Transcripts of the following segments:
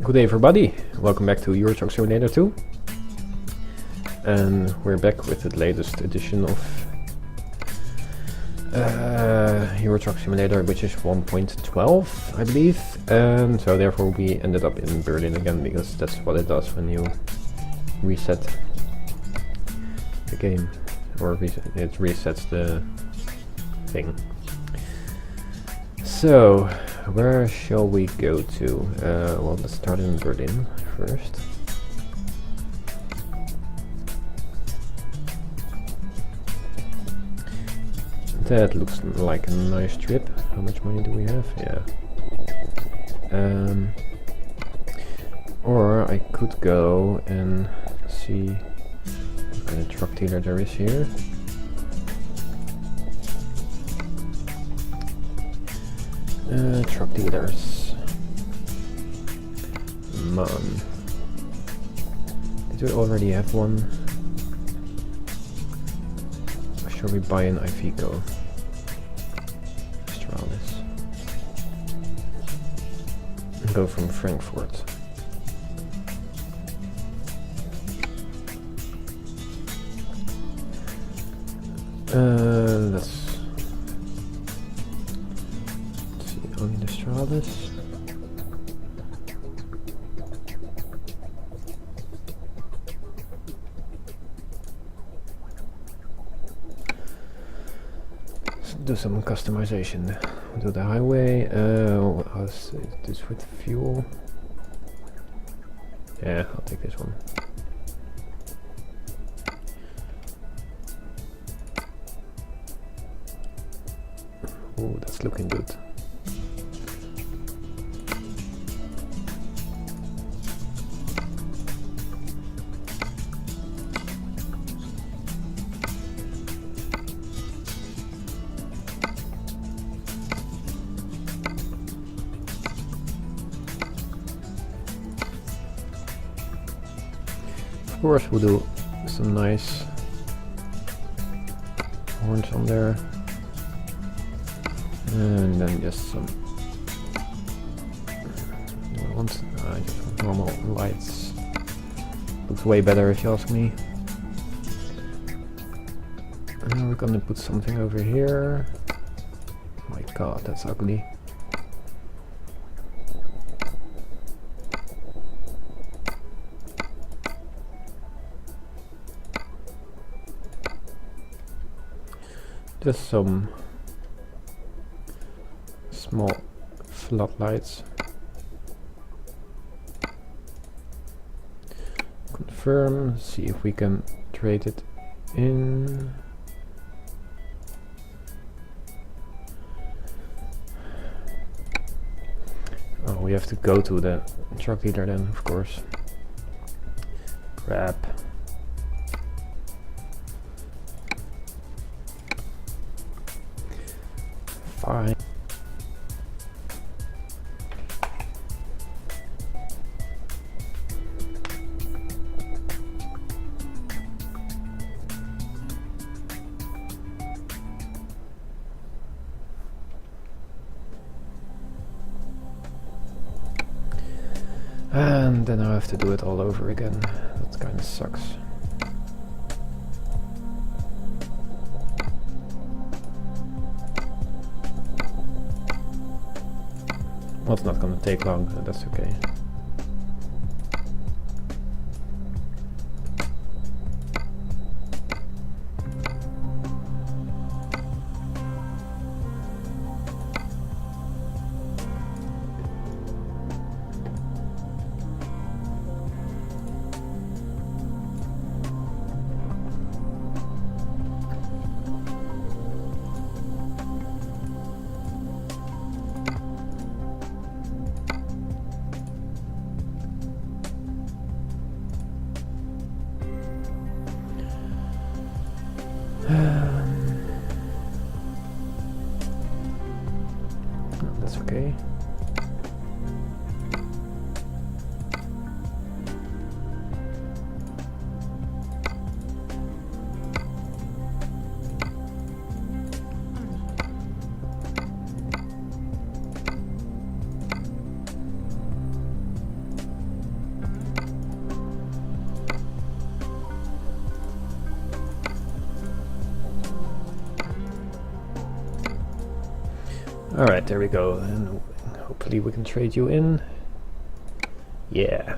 Good day everybody, welcome back to Euro Truck Simulator 2. And we're back with the latest edition of Euro Truck Simulator, which is 1.12, I believe. And so therefore we ended up in Berlin again, because that's what it does when you reset the game. Or it resets the thing. So, where shall we go to? Well, let's start in Berlin first. That looks like a nice trip. How much money do we have? Yeah. Or I could go and see what kind of truck dealer there is here. Truck dealers. Man. Did we already have one? Or shall we buy an Iveco? Stralis. And go from Frankfurt. Let's see, only the Stralis. Let's do some customization. We'll do the highway. How's this with fuel? Yeah, I'll take this one. Oh, that's looking good. Of course, we'll do some nice horns on there. And then just some just want normal lights. Looks way better if you ask me. And we're gonna put something over here. My god, that's ugly. Just some small floodlights. Confirm, see if we can trade it in. Oh, we have to go to the truck dealer then, of course. Crap. Fine. And then I have to do it all over again. That kind of sucks. Well, it's not gonna take long, that's okay. Alright, there we go, and hopefully we can trade you in. Yeah.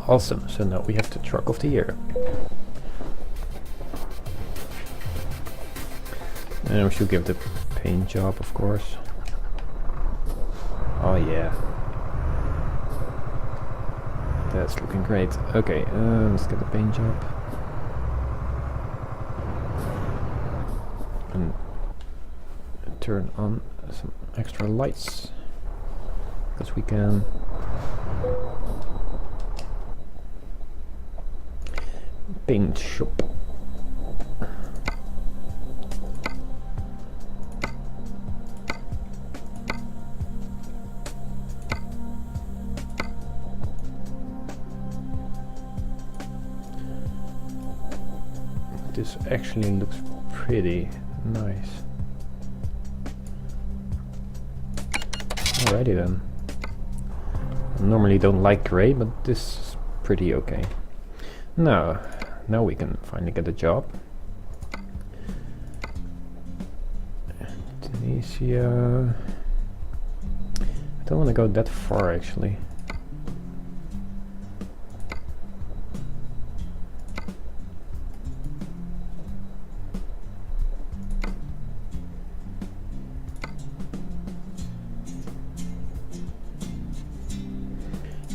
Awesome, so now we have the truck of the year. And we should give the paint job, of course. Oh yeah. That's looking great. Okay, let's get the paint job. And turn on some extra lights. Because we can. Paint shop. This actually looks pretty nice. Alrighty then. I normally don't like grey, but this is pretty okay. Now we can finally get a job. Tunisia. I don't want to go that far actually.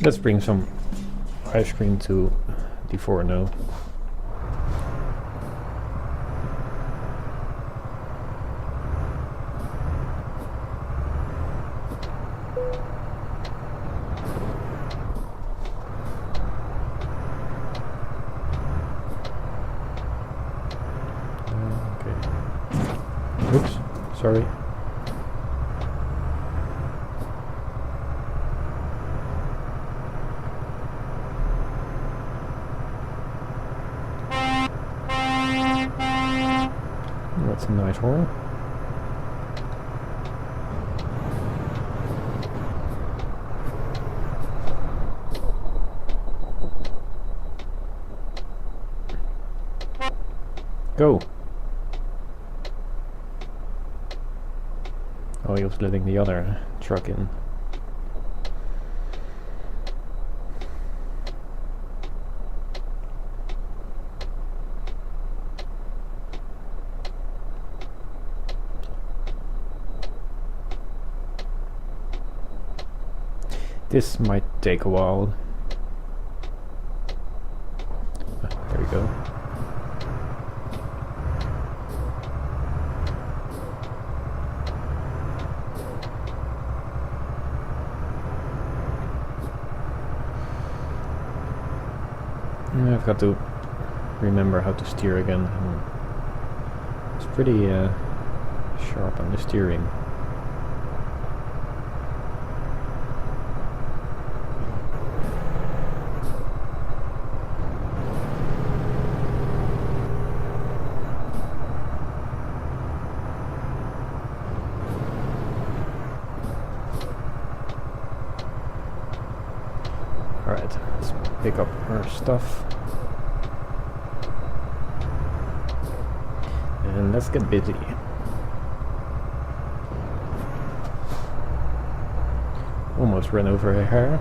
Let's bring some ice cream to Livorno. Okay. Oops, sorry. That's a nice horn. Go! Oh, he was letting the other truck in. This might take a while. There we go. I've got to remember how to steer again. It's pretty sharp on the steering. Alright, let's pick up our stuff. And let's get busy. Almost ran over a hair.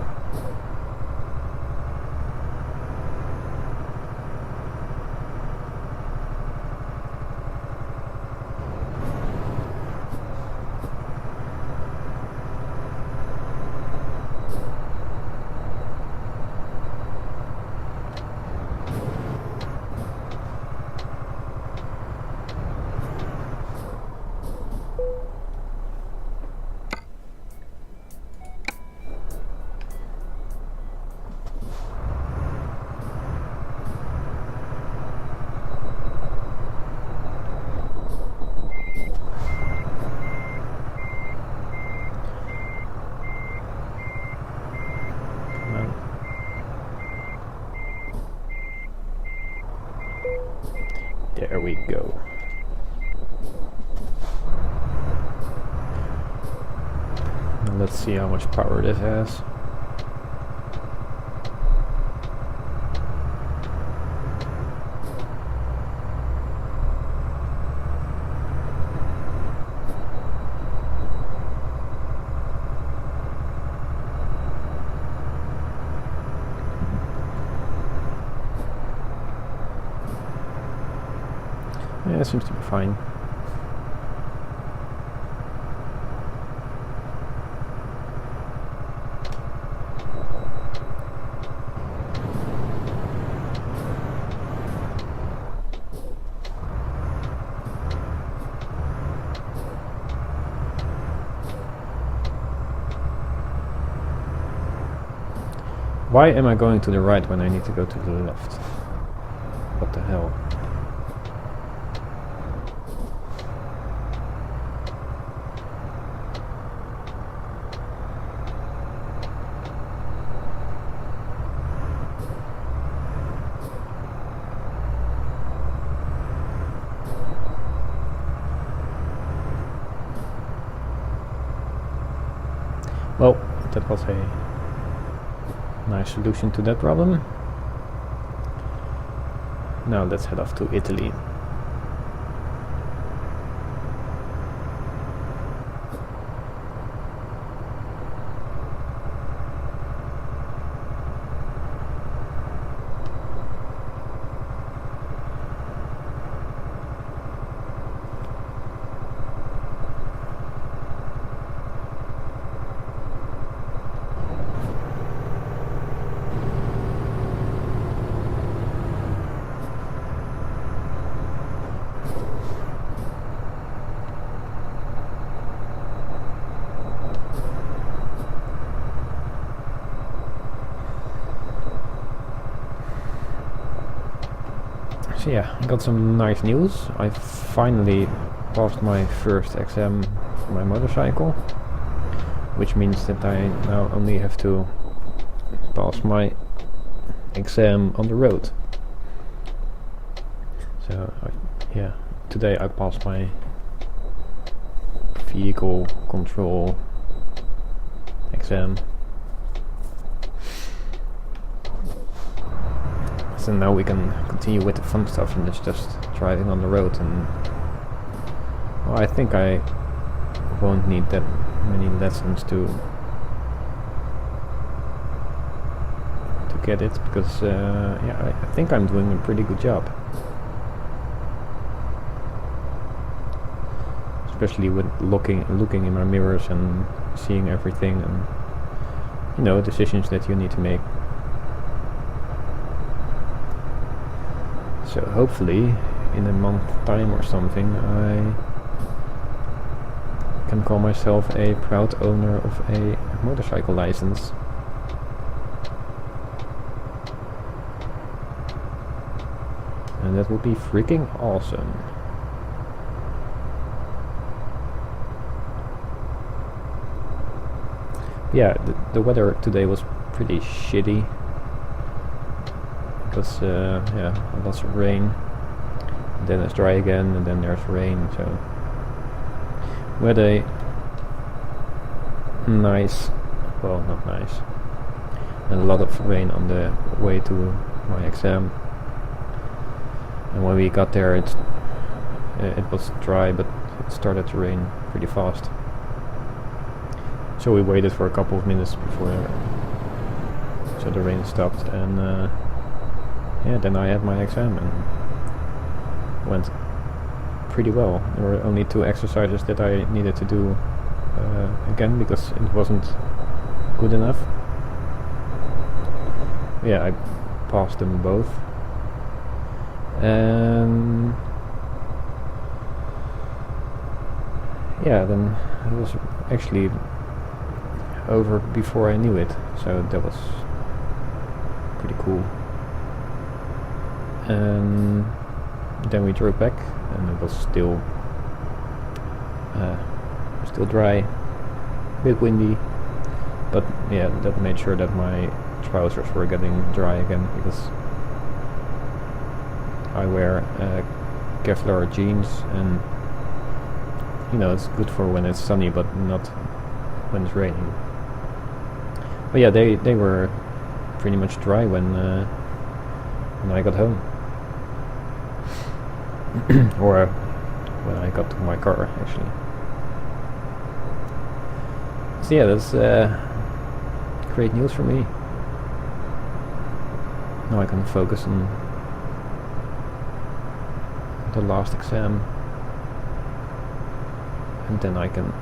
There we go. Now let's see how much power this has. That seems to be fine. Why am I going to the right when I need to go to the left? What the hell? Well, that was a nice solution to that problem. Now let's head off to Italy. So yeah, I got some nice news. I finally passed my first exam for my motorcycle, which means that I now only have to pass my exam on the road. So yeah, today I passed my vehicle control exam. So now we can continue with the fun stuff, and it's just driving on the road. And well, I think I won't need that many lessons to get it, because yeah, I think I'm doing a pretty good job, especially with looking in my mirrors and seeing everything, and you know, decisions that you need to make. So hopefully in a month's time or something I can call myself a proud owner of a motorcycle license. And that would be freaking awesome. Yeah, the weather today was pretty shitty. Because yeah, lots of rain, and then it's dry again, and then there's rain, so we had a nice, well, not nice, and a lot of rain on the way to my exam. And when we got there, it was dry, but it started to rain pretty fast. So we waited for a couple of minutes before so the rain stopped, and yeah, then I had my exam and went pretty well. There were only 2 exercises that I needed to do again because it wasn't good enough. Yeah, I passed them both. And yeah, then it was actually over before I knew it, so that was pretty cool. And then we drove back, and it was still dry, a bit windy, but yeah, that made sure that my trousers were getting dry again, because I wear Kevlar jeans, and you know, it's good for when it's sunny, but not when it's raining. But yeah, they were pretty much dry when I got home. Or when I got to my car, actually. So yeah, that's great news for me. Now I can focus on the last exam, and then I can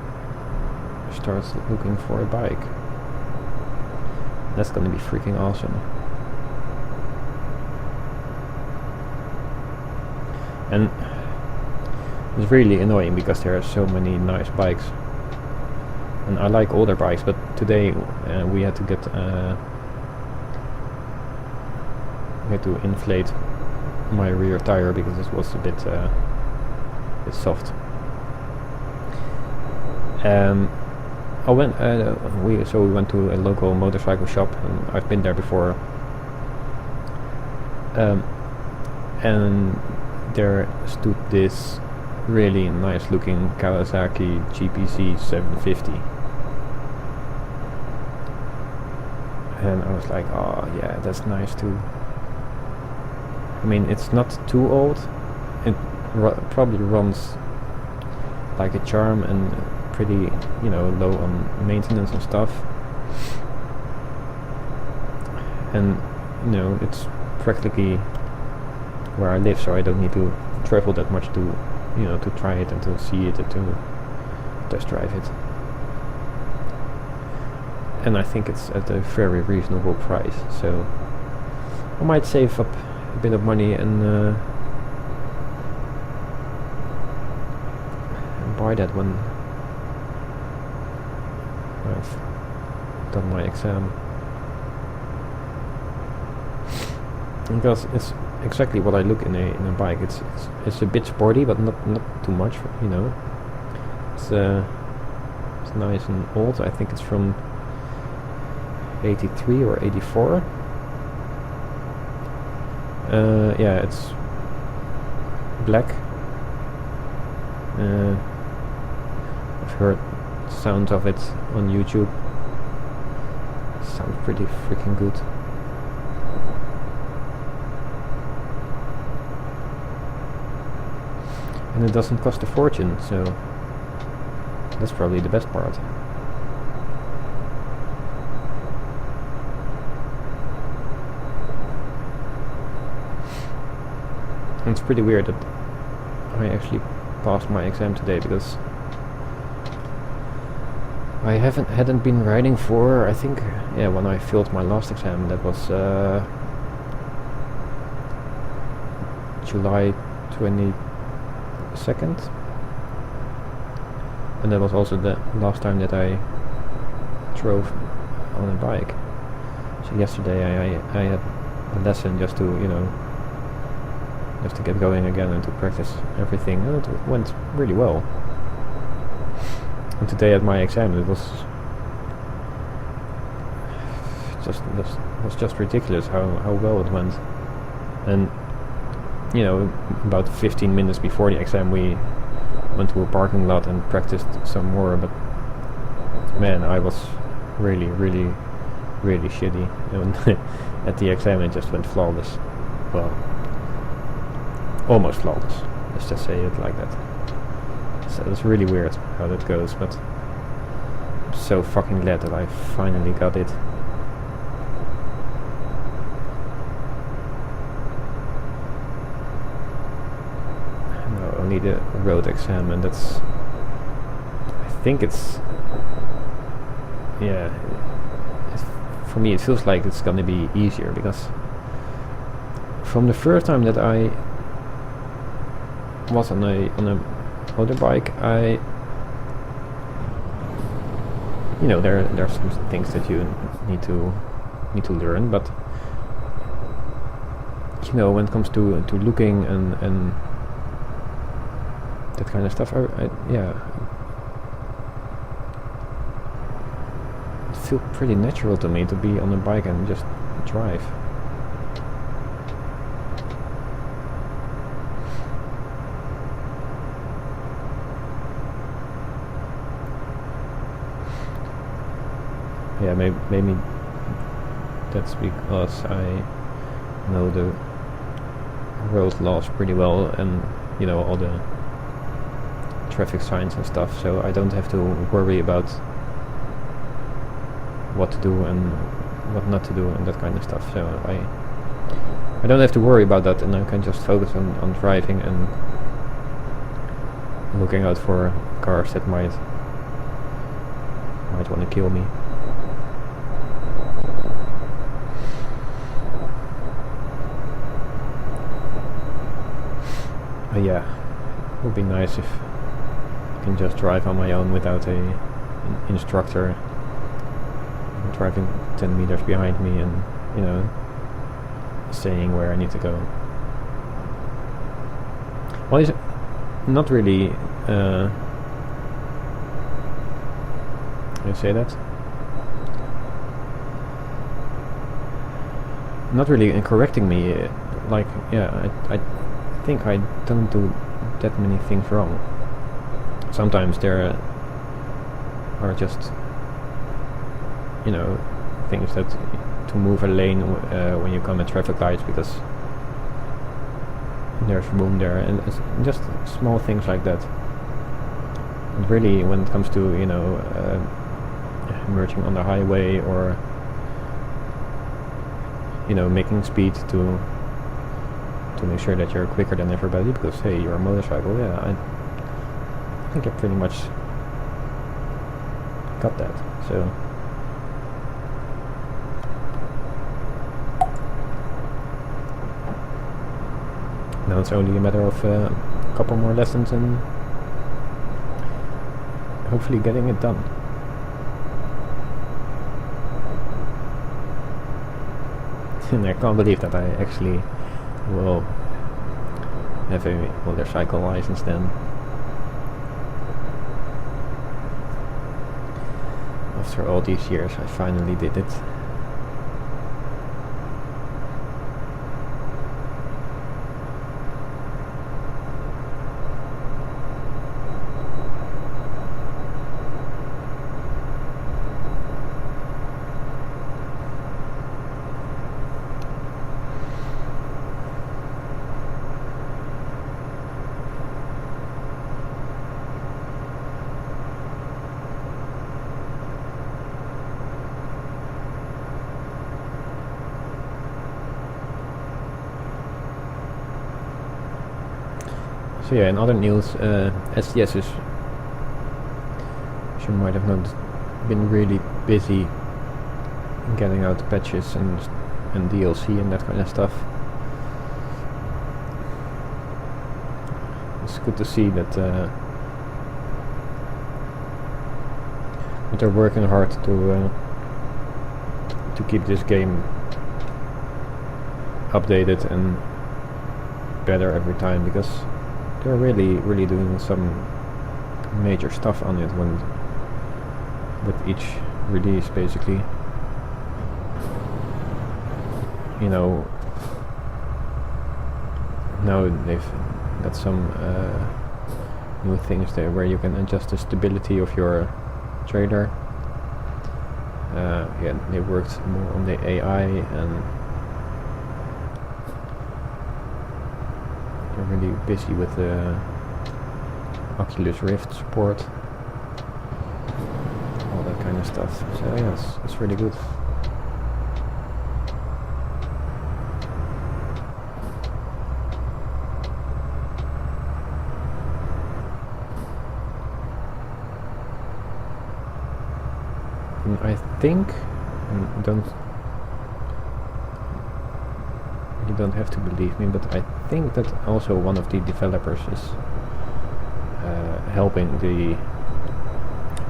start looking for a bike. That's gonna be freaking awesome. And it's really annoying because there are so many nice bikes, and I like older bikes, but today we had to get we had to inflate my rear tire because it was a bit soft. We went to a local motorcycle shop, and I've been there before. And there stood this really nice looking Kawasaki GPC 750, and I was like, oh yeah, that's nice too. I mean, it's not too old, it probably runs like a charm and pretty, you know, low on maintenance and stuff, and you know, it's practically where I live, so I don't need to travel that much to, you know, to try it and to see it and to test drive it. And I think it's at a very reasonable price, so I might save up a bit of money and buy that when I've done my exam, because it's exactly what I look in a bike. It's a bit sporty, but not too much, you know. It's nice and old. I think it's from 83 or 84. Yeah, it's black. I've heard sounds of it on YouTube. Sounds pretty freaking good. And it doesn't cost a fortune, so that's probably the best part. And it's pretty weird that I actually passed my exam today, because I hadn't been riding for, I think, yeah, when I failed my last exam, that was July 22nd, and that was also the last time that I drove on a bike. So yesterday I had a lesson just to, you know, just to get going again and to practice everything, and it went really well. And today at my exam it was just ridiculous how well it went. And you know, about 15 minutes before the exam we went to a parking lot and practiced some more, but man, I was really shitty. And at the exam it just went flawless. Well, almost flawless, let's just say it like that. So it's really weird how that goes, but I'm so fucking glad that I finally got it. No, only the road exam, and that's, I think it's, yeah, for me it feels like it's gonna be easier, because from the first time that I was on a motorbike, you know, there are some things that you need to learn, but you know, when it comes to looking and that kind of stuff, yeah, it feels pretty natural to me to be on a bike and just drive. Yeah, maybe that's because I know the road laws pretty well, and you know, all the traffic signs and stuff, so I don't have to worry about what to do and what not to do and that kind of stuff. So I don't have to worry about that, and I can just focus on driving and looking out for cars that might want to kill me. But yeah, it would be nice if I can just drive on my own without an instructor driving 10 meters behind me and, you know, saying where I need to go. Well, it's not really, how do you say that? Not really correcting me, like, yeah, I think I don't do that many things wrong. Sometimes there are just, you know, things that to move a lane when you come at traffic lights because there's room there, and it's just small things like that. And really, when it comes to, you know, merging on the highway or, you know, making speed to make sure that you're quicker than everybody because, hey, you're a motorcycle, yeah, I think I pretty much got that. So now it's only a matter of a couple more lessons and hopefully getting it done. And I can't believe that I actually will have a motorcycle license then. After all these years I finally did it. So yeah, in other news, SDS is, as you might have noticed, been really busy getting out patches and DLC and that kind of stuff. It's good to see that they're working hard to keep this game updated and better every time, because they're really doing some major stuff on it with each release, basically. You know, now they've got some new things there where you can adjust the stability of your trailer. Yeah, they worked more on the AI, and they're really busy with the Oculus Rift support, all that kind of stuff. So yes, it's really good. And I think, you don't have to believe me, but I think that also one of the developers is helping the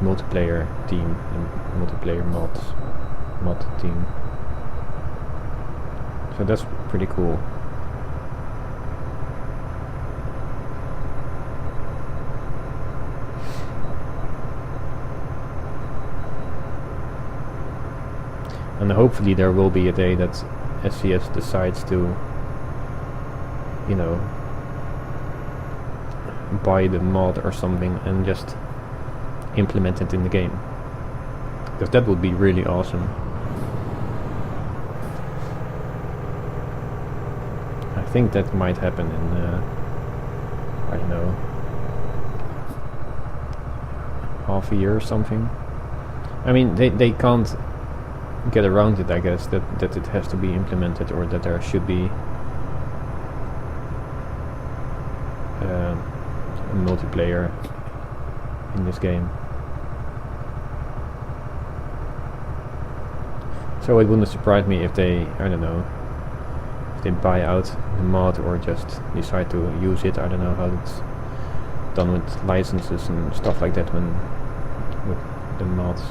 multiplayer team and multiplayer mod team. So that's pretty cool. And hopefully there will be a day that SCS decides to, you know, buy the mod or something and just implement it in the game, because that would be really awesome. I think that might happen in I don't know, half a year or something. I mean, they can't get around it, I guess, that it has to be implemented, or that there should be a multiplayer in this game. So it wouldn't surprise me if they, I don't know, if they buy out the mod or just decide to use it. I don't know how it's done with licenses and stuff like that when with the mods.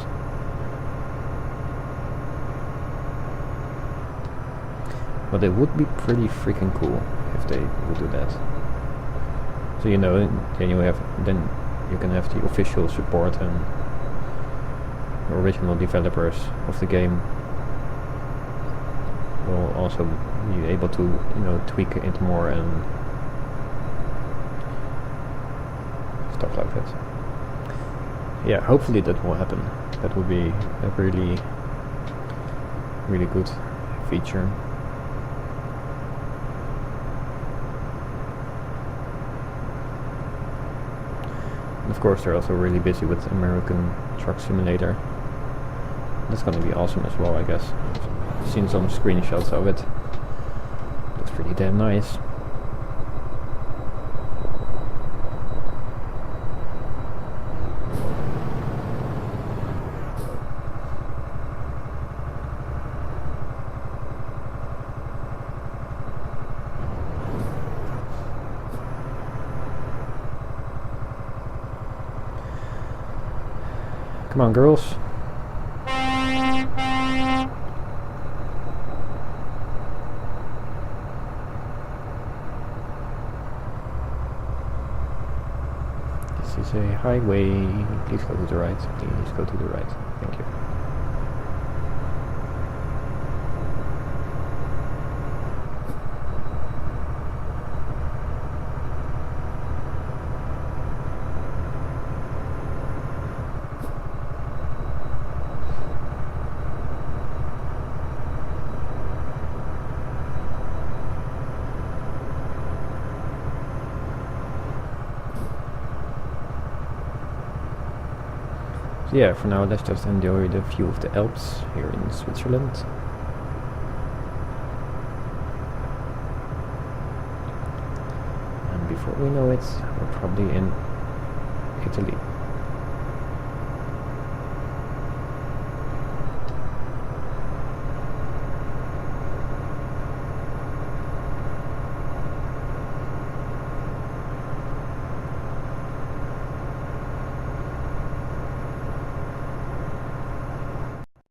But it would be pretty freaking cool if they would do that. So you know, then you can have the official support and original developers of the game will also be able to, you know, tweak it more and stuff like that. Yeah, hopefully that will happen. That would be a really, really good feature. And of course they're also really busy with American Truck Simulator. That's gonna be awesome as well, I guess. I've seen some screenshots of it. Looks pretty damn nice. Come on, girls. This is a highway. Please go to the right. Please go to the right. Thank you. So yeah, for now let's just enjoy the view of the Alps here in Switzerland. And before we know it, we're probably in Italy.